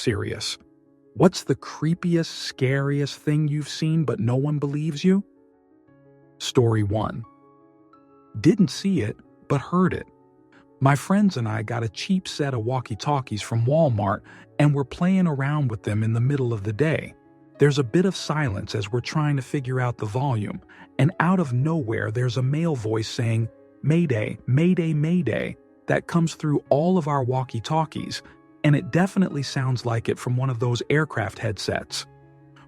serious. What's the creepiest, scariest thing you've seen but no one believes you? Story 1. Didn't see it, but heard it. My friends and I got a cheap set of walkie-talkies from Walmart and we're playing around with them in the middle of the day. There's a bit of silence as we're trying to figure out the volume, and out of nowhere there's a male voice saying, "Mayday, Mayday, Mayday," that comes through all of our walkie-talkies, and it definitely sounds like it from one of those aircraft headsets.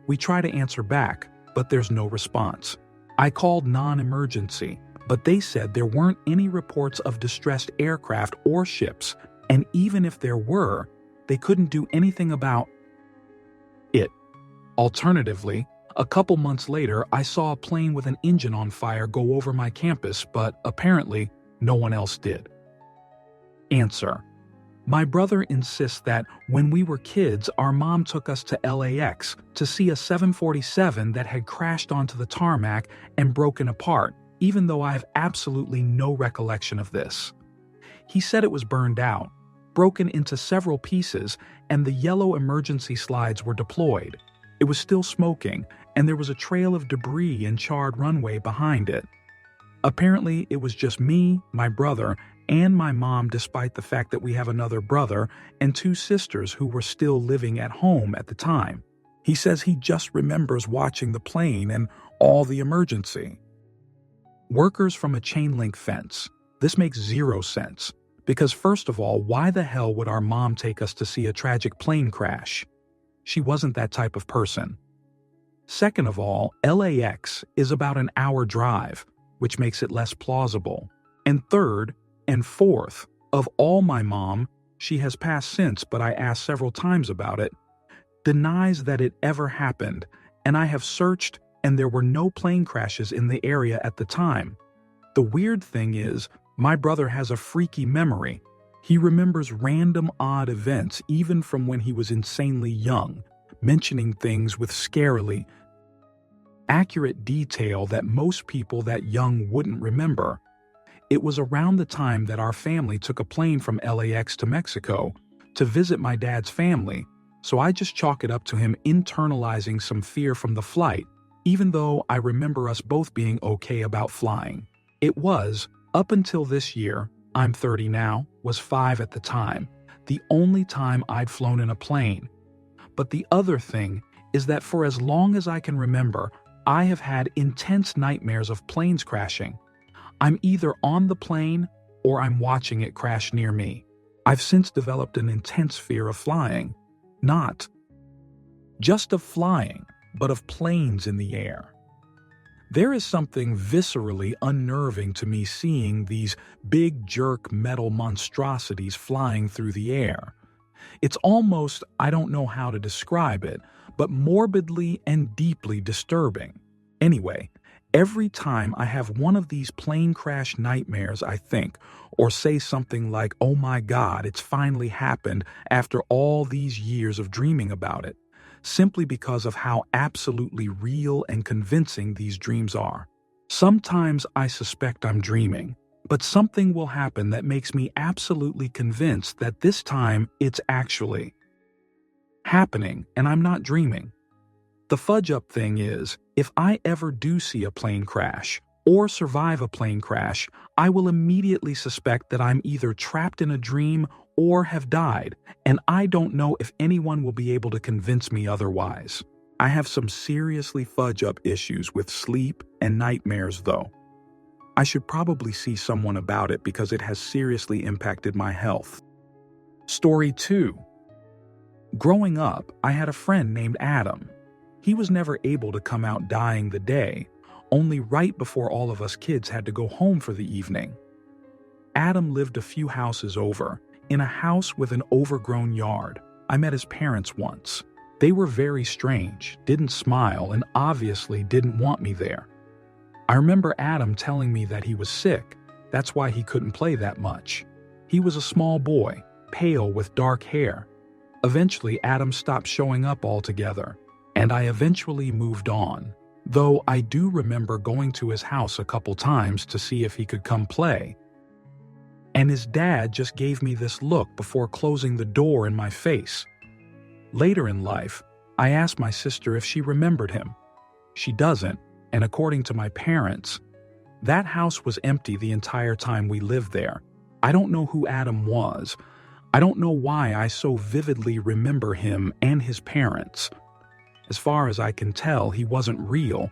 We try to answer back, but there's no response. I called non-emergency, but they said there weren't any reports of distressed aircraft or ships, and even if there were, they couldn't do anything about it. Alternatively, a couple months later, I saw a plane with an engine on fire go over my campus, but apparently no one else did. Answer. My brother insists that when we were kids, our mom took us to LAX to see a 747 that had crashed onto the tarmac and broken apart, even though I have absolutely no recollection of this. He said it was burned out, broken into several pieces, and the yellow emergency slides were deployed. It was still smoking, and there was a trail of debris and charred runway behind it. Apparently, it was just me, my brother, and my mom, despite the fact that we have another brother and 2 sisters who were still living at home at the time. He says he just remembers watching the plane and all the emergency. Workers from a chain link fence. This makes zero sense, because first of all, why the hell would our mom take us to see a tragic plane crash? She wasn't that type of person. Second of all, LAX is about an hour drive, which makes it less plausible. And third, and fourth, of all my mom, she has passed since, but I asked several times about it, denies that it ever happened, and I have searched and there were no plane crashes in the area at the time. The weird thing is, my brother has a freaky memory. He remembers random odd events even from when he was insanely young, mentioning things with scarily accurate detail that most people that young wouldn't remember. It was around the time that our family took a plane from LAX to Mexico to visit my dad's family, so I just chalk it up to him internalizing some fear from the flight, even though I remember us both being okay about flying. It was, up until this year, I'm 30 now, was 5 at the time, the only time I'd flown in a plane. But the other thing is that for as long as I can remember, I have had intense nightmares of planes crashing. I'm either on the plane or I'm watching it crash near me. I've since developed an intense fear of flying. Not just of flying, but of planes in the air. There is something viscerally unnerving to me seeing these big jerk metal monstrosities flying through the air. It's almost, I don't know how to describe it, but morbidly and deeply disturbing. Anyway, every time I have one of these plane crash nightmares, I think, or say something like, "Oh my God, it's finally happened," after all these years of dreaming about it, simply because of how absolutely real and convincing these dreams are. Sometimes I suspect I'm dreaming, but something will happen that makes me absolutely convinced that this time it's actually happening and I'm not dreaming. The fudge up thing is, if I ever do see a plane crash or survive a plane crash, I will immediately suspect that I'm either trapped in a dream or have died, and I don't know if anyone will be able to convince me otherwise. I have some seriously fudge up issues with sleep and nightmares though. I should probably see someone about it because it has seriously impacted my health. Story 2. Growing up, I had a friend named Adam. He was never able to come out dying the day, only right before all of us kids had to go home for the evening. Adam lived a few houses over, in a house with an overgrown yard. I met his parents once. They were very strange, didn't smile, and obviously didn't want me there. I remember Adam telling me that he was sick, that's why he couldn't play that much. He was a small boy, pale with dark hair. Eventually, Adam stopped showing up altogether, and I eventually moved on, though I do remember going to his house a couple times to see if he could come play. And his dad just gave me this look before closing the door in my face. Later in life, I asked my sister if she remembered him. She doesn't, and according to my parents, that house was empty the entire time we lived there. I don't know who Adam was. I don't know why I so vividly remember him and his parents. As far as I can tell, he wasn't real.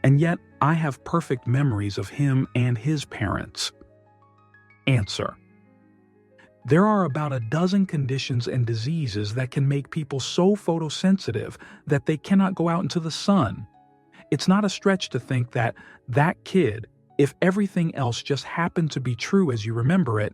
And yet, I have perfect memories of him and his parents. Answer: there are about a dozen conditions and diseases that can make people so photosensitive that they cannot go out into the sun. It's not a stretch to think that that kid, if everything else just happened to be true as you remember it,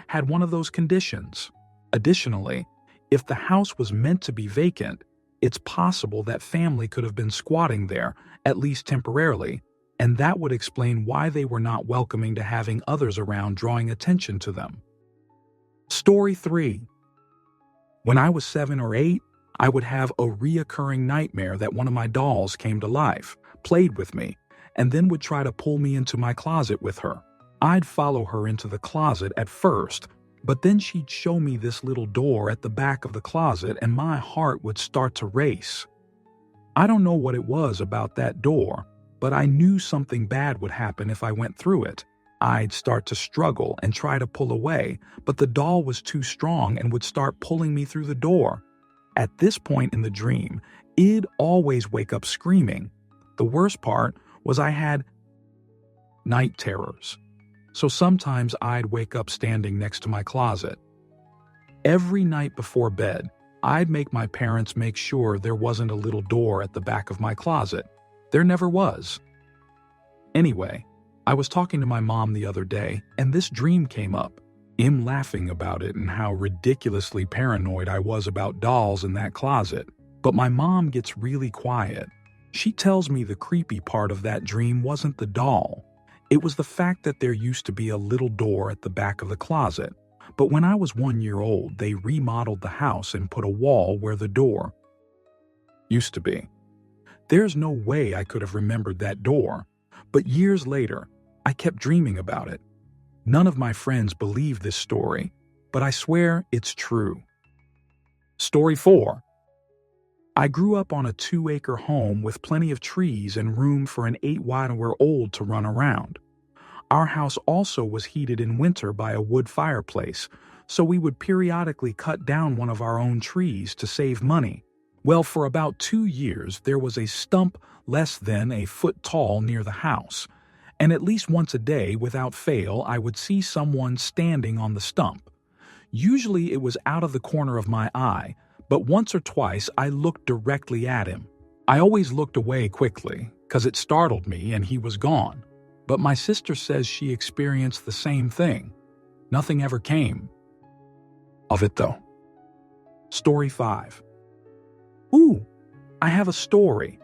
had one of those conditions. Additionally, if the house was meant to be vacant, it's possible that family could have been squatting there, at least temporarily, and that would explain why they were not welcoming to having others around drawing attention to them. Story 3. When I was 7 or 8, I would have a reoccurring nightmare that one of my dolls came to life, played with me, and then would try to pull me into my closet with her. I'd follow her into the closet at first, but then she'd show me this little door at the back of the closet and my heart would start to race. I don't know what it was about that door, but I knew something bad would happen if I went through it. I'd start to struggle and try to pull away, but the doll was too strong and would start pulling me through the door. At this point in the dream, I'd always wake up screaming. The worst part was I had night terrors, so sometimes I'd wake up standing next to my closet. Every night before bed, I'd make my parents make sure there wasn't a little door at the back of my closet. There never was. Anyway, I was talking to my mom the other day, and this dream came up. I'm laughing about it and how ridiculously paranoid I was about dolls in that closet. But my mom gets really quiet. She tells me the creepy part of that dream wasn't the doll. It was the fact that there used to be a little door at the back of the closet. But when I was 1 year old, they remodeled the house and put a wall where the door used to be. There's no way I could have remembered that door. But years later, I kept dreaming about it. None of my friends believe this story, but I swear it's true. Story 4. I grew up on a 2-acre home with plenty of trees and room for an 8-year-old to run around. Our house also was heated in winter by a wood fireplace, so we would periodically cut down one of our own trees to save money. Well, for about 2 years, there was a stump less than a foot tall near the house, and at least once a day, without fail, I would see someone standing on the stump. Usually it was out of the corner of my eye, but once or twice I looked directly at him. I always looked away quickly, because it startled me and he was gone. But my sister says she experienced the same thing. Nothing ever came of it, though. Story 5. Ooh, I have a story.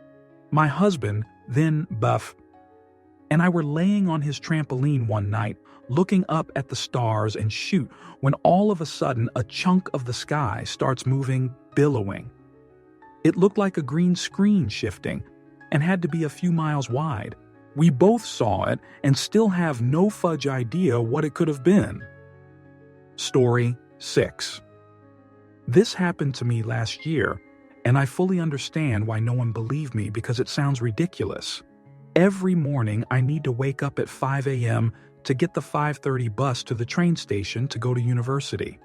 My husband, then Buff, and I were laying on his trampoline one night, looking up at the stars and shoot, when all of a sudden a chunk of the sky starts moving, billowing. It looked like a green screen shifting and had to be a few miles wide. We both saw it and still have no fudge idea what it could have been. Story 6. This happened to me last year, and I fully understand why no one believed me because it sounds ridiculous. Every morning I need to wake up at 5 a.m. to get the 5:30 bus to the train station to go to university.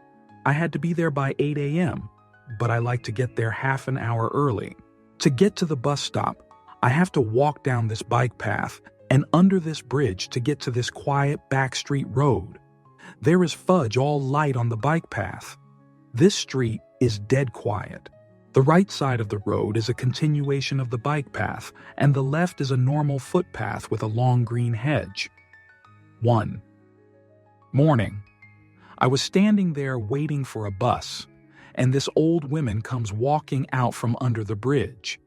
I had to be there by 8 a.m., but I like to get there half an hour early. To get to the bus stop, I have to walk down this bike path and under this bridge to get to this quiet back street road. There is fudge all light on the bike path. This street is dead quiet. The right side of the road is a continuation of the bike path, and the left is a normal footpath with a long green hedge. 1. Morning. I was standing there waiting for a bus, and this old woman comes walking out from under the bridge.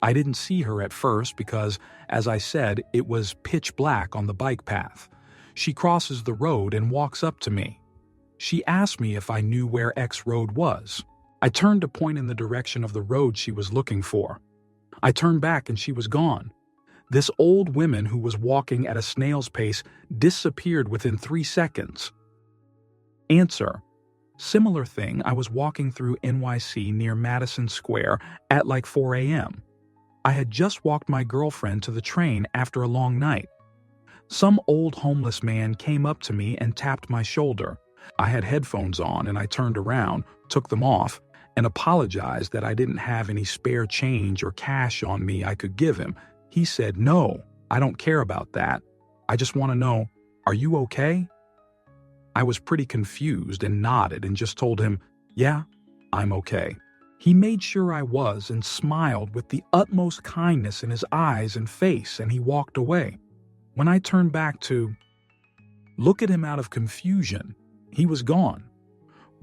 I didn't see her at first because, as I said, it was pitch black on the bike path. She crosses the road and walks up to me. She asked me if I knew where X Road was. I turned to point in the direction of the road she was looking for. I turned back and she was gone. This old woman who was walking at a snail's pace disappeared within 3 seconds. Answer: Similar thing, I was walking through NYC near Madison Square at like 4 a.m. I had just walked my girlfriend to the train after a long night. Some old homeless man came up to me and tapped my shoulder. I had headphones on and I turned around, took them off, and apologized that I didn't have any spare change or cash on me I could give him. He said, "No, I don't care about that. I just want to know, are you okay?" I was pretty confused and nodded and just told him, "Yeah, I'm okay." He made sure I was and smiled with the utmost kindness in his eyes and face, and he walked away. When I turned back to look at him out of confusion, he was gone.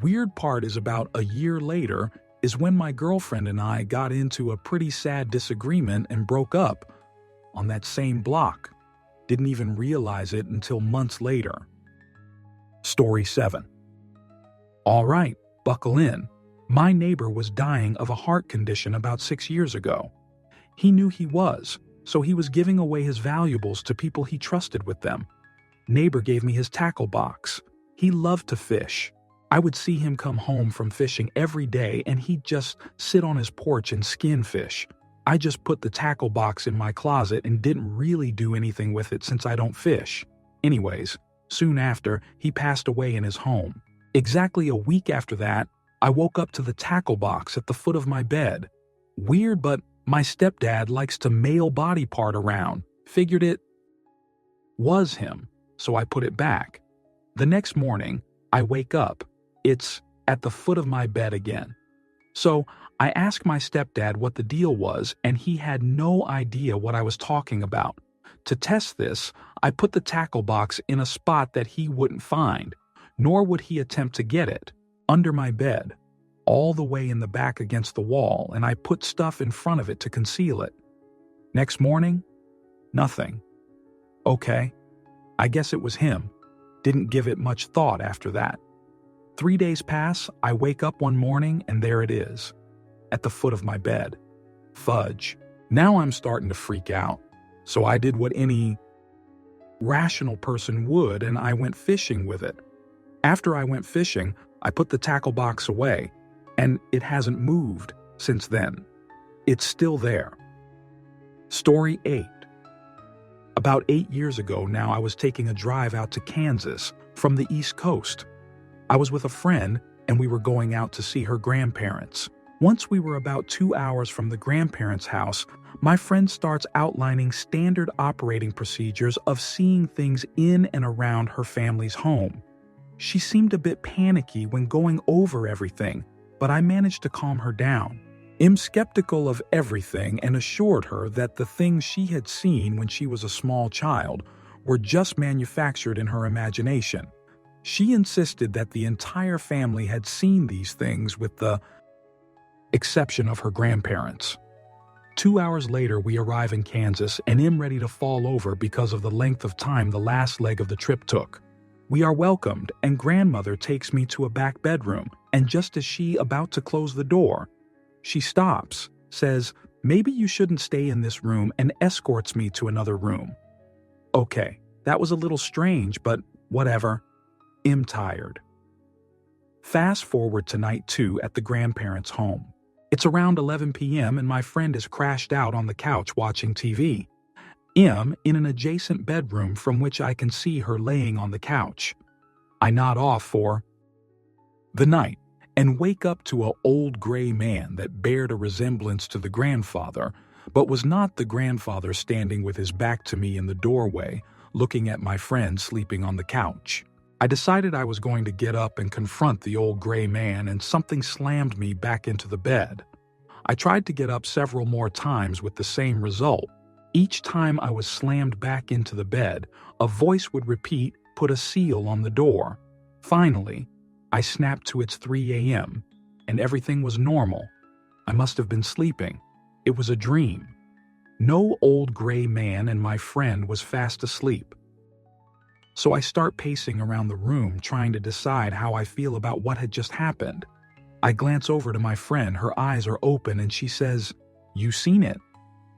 Weird part is about a year later is when my girlfriend and I got into a pretty sad disagreement and broke up on that same block. Didn't even realize it until months later. Story 7. All right, buckle in. My neighbor was dying of a heart condition about 6 years ago. He knew he was, so he was giving away his valuables to people he trusted with them. Neighbor gave me his tackle box. He loved to fish. I would see him come home from fishing every day and he'd just sit on his porch and skin fish. I just put the tackle box in my closet and didn't really do anything with it since I don't fish. Anyways, soon after, he passed away in his home. Exactly a week after that, I woke up to the tackle box at the foot of my bed. Weird, but my stepdad likes to mail body part around. Figured it was him, so I put it back. The next morning, I wake up. It's at the foot of my bed again. So I asked my stepdad what the deal was, and he had no idea what I was talking about. To test this, I put the tackle box in a spot that he wouldn't find, nor would he attempt to get it, under my bed, all the way in the back against the wall, and I put stuff in front of it to conceal it. Next morning, nothing. Okay, I guess it was him. Didn't give it much thought after that. 3 days pass, I wake up one morning and there it is, at the foot of my bed. Fudge. Now I'm starting to freak out. So I did what any rational person would and I went fishing with it. After I went fishing, I put the tackle box away, and it hasn't moved since then. It's still there. Story 8. About 8 years ago now, I was taking a drive out to Kansas from the East Coast. I was with a friend, and we were going out to see her grandparents. Once we were about 2 hours from the grandparents' house, my friend starts outlining standard operating procedures of seeing things in and around her family's home. She seemed a bit panicky when going over everything, but I managed to calm her down. I'm skeptical of everything and assured her that the things she had seen when she was a small child were just manufactured in her imagination. She insisted that the entire family had seen these things with the exception of her grandparents. 2 hours later, we arrive in Kansas and I'm ready to fall over because of the length of time the last leg of the trip took. We are welcomed and grandmother takes me to a back bedroom, and just as she about to close the door, she stops, says, "Maybe you shouldn't stay in this room," and escorts me to another room. Okay, that was a little strange, but whatever. I'm tired. Fast forward to night 2 at the grandparents' home. It's around 11 p.m. and my friend is crashed out on the couch watching TV. I'm in an adjacent bedroom from which I can see her laying on the couch. I nod off for the night and wake up to an old gray man that bared a resemblance to the grandfather, but was not the grandfather standing with his back to me in the doorway, looking at my friend sleeping on the couch. I decided I was going to get up and confront the old gray man, and something slammed me back into the bed. I tried to get up several more times with the same result. Each time I was slammed back into the bed, a voice would repeat, "Put a seal on the door." Finally, I snapped to it's 3 a.m., and everything was normal. I must have been sleeping. It was a dream. No old gray man and my friend was fast asleep. So I start pacing around the room trying to decide how I feel about what had just happened. I glance over to my friend, her eyes are open, and she says, "You seen it?"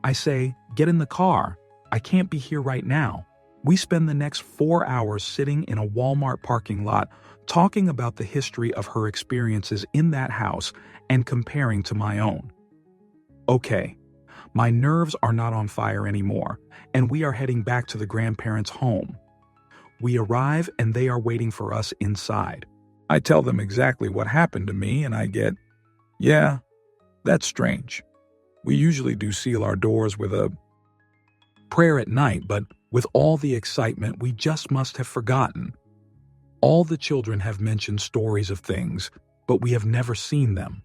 I say, "Get in the car. I can't be here right now." We spend the next 4 hours sitting in a Walmart parking lot talking about the history of her experiences in that house and comparing to my own. Okay, my nerves are not on fire anymore, and we are heading back to the grandparents' home. We arrive and they are waiting for us inside. I tell them exactly what happened to me and I get, "Yeah, that's strange. We usually do seal our doors with a prayer at night, but with all the excitement, we just must have forgotten. All the children have mentioned stories of things, but we have never seen them.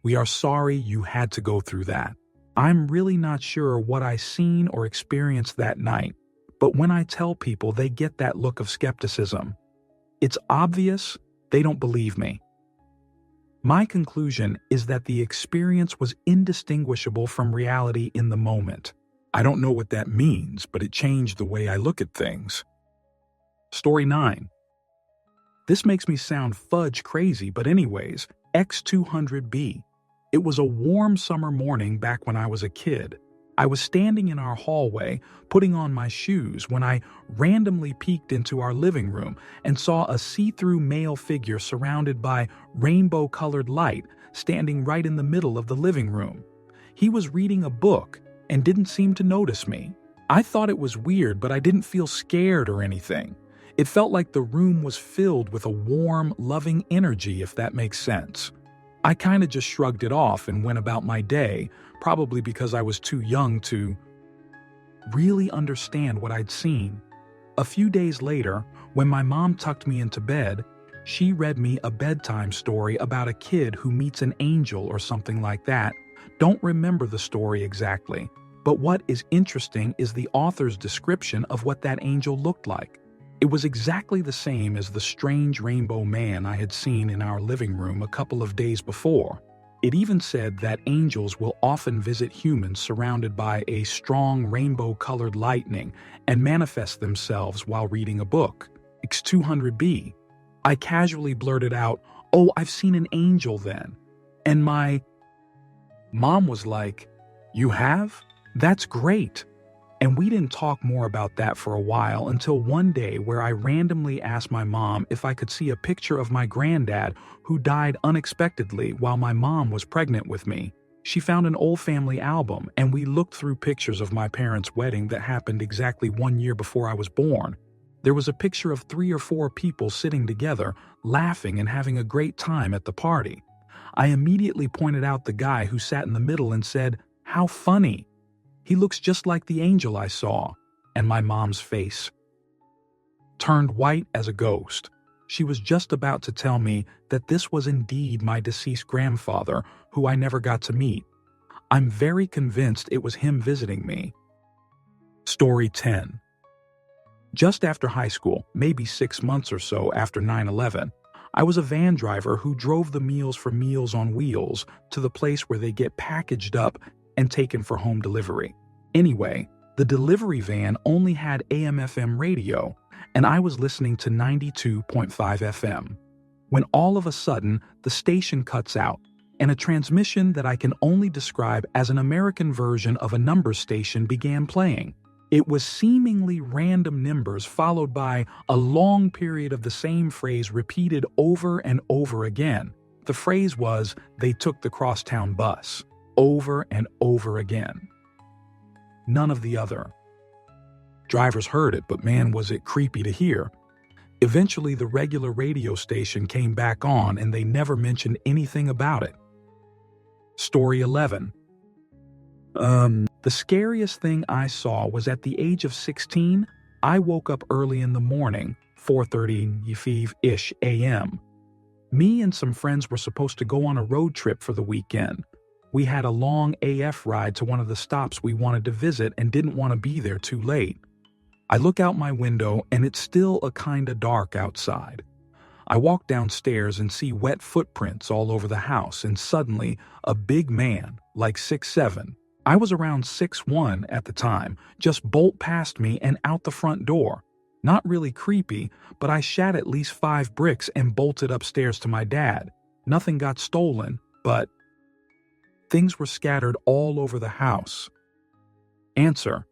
We are sorry you had to go through that. I'm really not sure what I seen or experienced that night, but when I tell people, they get that look of skepticism. It's obvious they don't believe me. My conclusion is that the experience was indistinguishable from reality in the moment. I don't know what that means, but it changed the way I look at things." Story 9. This makes me sound fudge crazy, but anyways, X200B. It was a warm summer morning back when I was a kid. I was standing in our hallway, putting on my shoes, when I randomly peeked into our living room and saw a see-through male figure surrounded by rainbow-colored light standing right in the middle of the living room. He was reading a book and didn't seem to notice me. I thought it was weird, but I didn't feel scared or anything. It felt like the room was filled with a warm, loving energy, if that makes sense. I kinda just shrugged it off and went about my day, probably because I was too young to really understand what I'd seen. A few days later, when my mom tucked me into bed, she read me a bedtime story about a kid who meets an angel or something like that. Don't remember the story exactly, but what is interesting is the author's description of what that angel looked like. It was exactly the same as the strange rainbow man I had seen in our living room a couple of days before. It even said that angels will often visit humans surrounded by a strong rainbow-colored lightning and manifest themselves while reading a book. X200B. I casually blurted out, "Oh, I've seen an angel then." And my mom was like, "You have? That's great." And we didn't talk more about that for a while until one day where I randomly asked my mom if I could see a picture of my granddad who died unexpectedly while my mom was pregnant with me. She found an old family album and we looked through pictures of my parents' wedding that happened exactly 1 year before I was born. There was a picture of 3 or 4 people sitting together, laughing and having a great time at the party. I immediately pointed out the guy who sat in the middle and said, "How funny. He looks just like the angel I saw," and my mom's face turned white as a ghost. She was just about to tell me that this was indeed my deceased grandfather, who I never got to meet. I'm very convinced it was him visiting me. Story 10. Just after high school, maybe 6 months or so after 9/11, I was a van driver who drove the meals for Meals on Wheels to the place where they get packaged up and taken for home delivery. Anyway, the delivery van only had AM/FM radio, and I was listening to 92.5 FM. When all of a sudden, the station cuts out, and a transmission that I can only describe as an American version of a number station began playing. It was seemingly random numbers followed by a long period of the same phrase repeated over and over again. The phrase was, "They took the crosstown bus," over and over again. None of the other. Drivers heard it, but man, was it creepy to hear. Eventually, the regular radio station came back on and they never mentioned anything about it. Story 11. The scariest thing I saw was at the age of 16, I woke up early in the morning, 4:30-ish a.m. Me and some friends were supposed to go on a road trip for the weekend. We had a long AF ride to one of the stops we wanted to visit and didn't want to be there too late. I look out my window and it's still a kinda dark outside. I walk downstairs and see wet footprints all over the house, and suddenly a big man, like 6'7", I was around 6'1" at the time, just bolt past me and out the front door. Not really creepy, but I shat at least 5 bricks and bolted upstairs to my dad. Nothing got stolen, but things were scattered all over the house. Answer: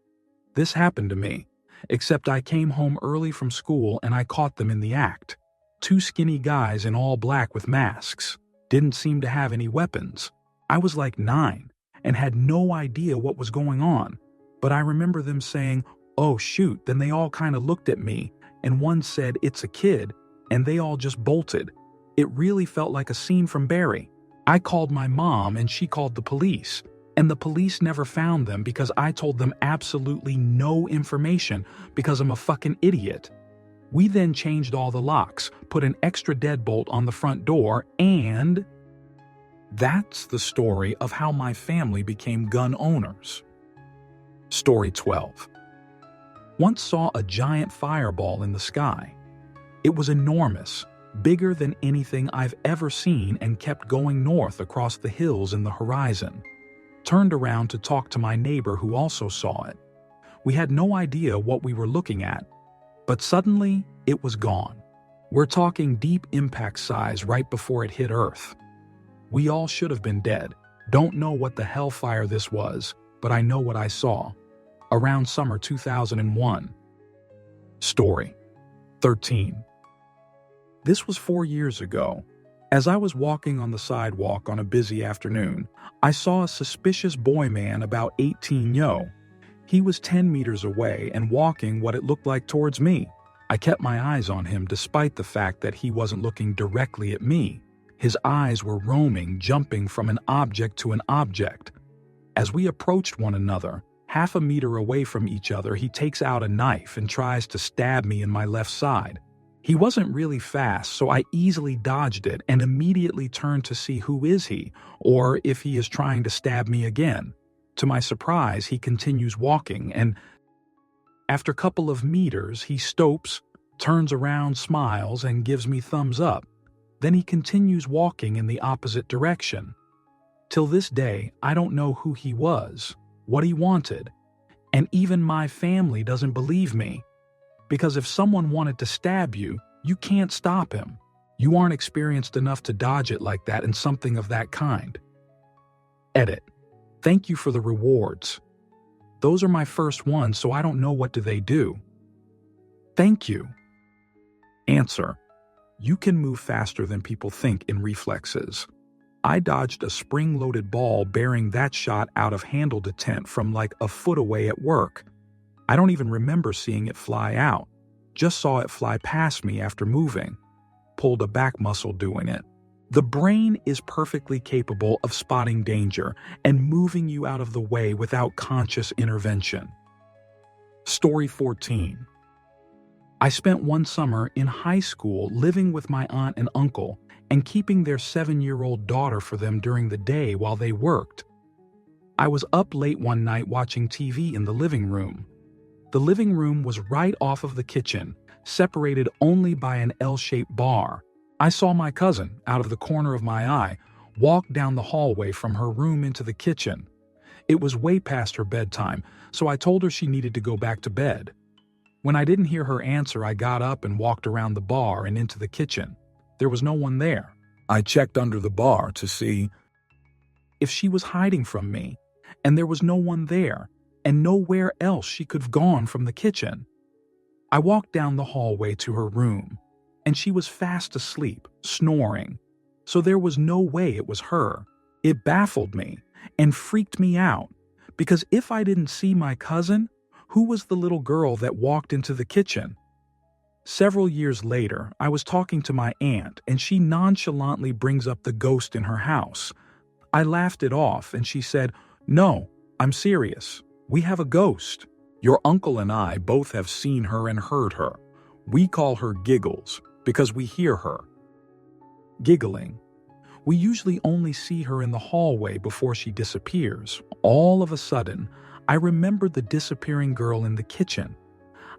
this happened to me, except I came home early from school and I caught them in the act. Two skinny guys in all black with masks. Didn't seem to have any weapons. I was like 9 and had no idea what was going on, but I remember them saying, "Oh shoot," then they all kind of looked at me, and one said, "It's a kid," and they all just bolted. It really felt like a scene from Barry. I called my mom and she called the police, and the police never found them because I told them absolutely no information because I'm a fucking idiot. We then changed all the locks, put an extra deadbolt on the front door, and that's the story of how my family became gun owners. Story 12. Once saw a giant fireball in the sky. It was enormous, bigger than anything I've ever seen, and kept going north across the hills in the horizon. Turned around to talk to my neighbor who also saw it. We had no idea what we were looking at, but suddenly it was gone. We're talking deep impact size right before it hit Earth. We all should have been dead. Don't know what the hellfire this was, but I know what I saw. Around summer 2001. Story 13. This was 4 years ago. As I was walking on the sidewalk on a busy afternoon, I saw a suspicious boy man about 18 yo. He was 10 meters away and walking what it looked like towards me. I kept my eyes on him despite the fact that he wasn't looking directly at me. His eyes were roaming, jumping from an object to an object. As we approached one another, half a meter away from each other, he takes out a knife and tries to stab me in my left side. He wasn't really fast, so I easily dodged it and immediately turned to see who is he, or if he is trying to stab me again. To my surprise, he continues walking, and after a couple of meters, he stops, turns around, smiles, and gives me thumbs up. Then he continues walking in the opposite direction. Till this day, I don't know who he was, what he wanted, and even my family doesn't believe me. Because if someone wanted to stab you, you can't stop him. You aren't experienced enough to dodge it like that and something of that kind. Edit. Thank you for the rewards. Those are my first ones, so I don't know what do they do. Thank you. Answer. You can move faster than people think in reflexes. I dodged a spring-loaded ball bearing that shot out of handle detent from like a foot away at work. I don't even remember seeing it fly out. Just saw it fly past me after moving. Pulled a back muscle doing it. The brain is perfectly capable of spotting danger and moving you out of the way without conscious intervention. Story 14. I spent one summer in high school living with my aunt and uncle and keeping their 7-year-old daughter for them during the day while they worked. I was up late one night watching TV in the living room. The living room was right off of the kitchen, separated only by an L-shaped bar. I saw my cousin, out of the corner of my eye, walk down the hallway from her room into the kitchen. It was way past her bedtime, so I told her she needed to go back to bed. When I didn't hear her answer, I got up and walked around the bar and into the kitchen. There was no one there. I checked under the bar to see if she was hiding from me, and there was no one there, and nowhere else she could have gone from the kitchen. I walked down the hallway to her room, and she was fast asleep, snoring, so there was no way it was her. It baffled me and freaked me out, because if I didn't see my cousin, who was the little girl that walked into the kitchen? Several years later, I was talking to my aunt, and she nonchalantly brings up the ghost in her house. I laughed it off, and she said, "No, I'm serious. We have a ghost. Your uncle and I both have seen her and heard her. We call her Giggles because we hear her." Giggling. We usually only see her in the hallway before she disappears. All of a sudden, I remembered the disappearing girl in the kitchen.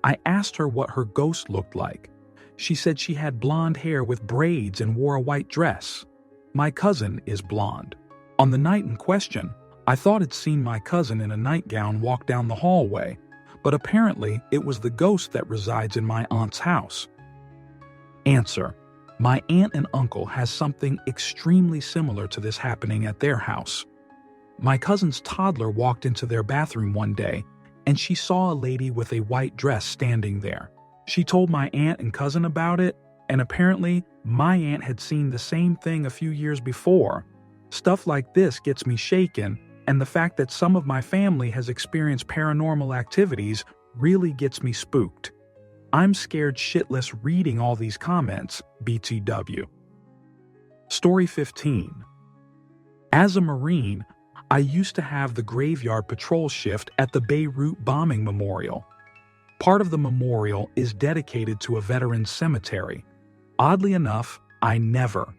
I asked her what her ghost looked like. She said she had blonde hair with braids and wore a white dress. My cousin is blonde. On the night in question, I thought I'd seen my cousin in a nightgown walk down the hallway, but apparently it was the ghost that resides in my aunt's house. Answer. My aunt and uncle has something extremely similar to this happening at their house. My cousin's toddler walked into their bathroom one day, and she saw a lady with a white dress standing there. She told my aunt and cousin about it, And apparently, my aunt had seen the same thing a few years before. Stuff like this gets me shaken, and the fact that some of my family has experienced paranormal activities really gets me spooked. I'm scared shitless reading all these comments, BTW. Story 15. As a Marine, I used to have the graveyard patrol shift at the Beirut bombing memorial. Part of the memorial is dedicated to a veteran's cemetery. Oddly enough, I never,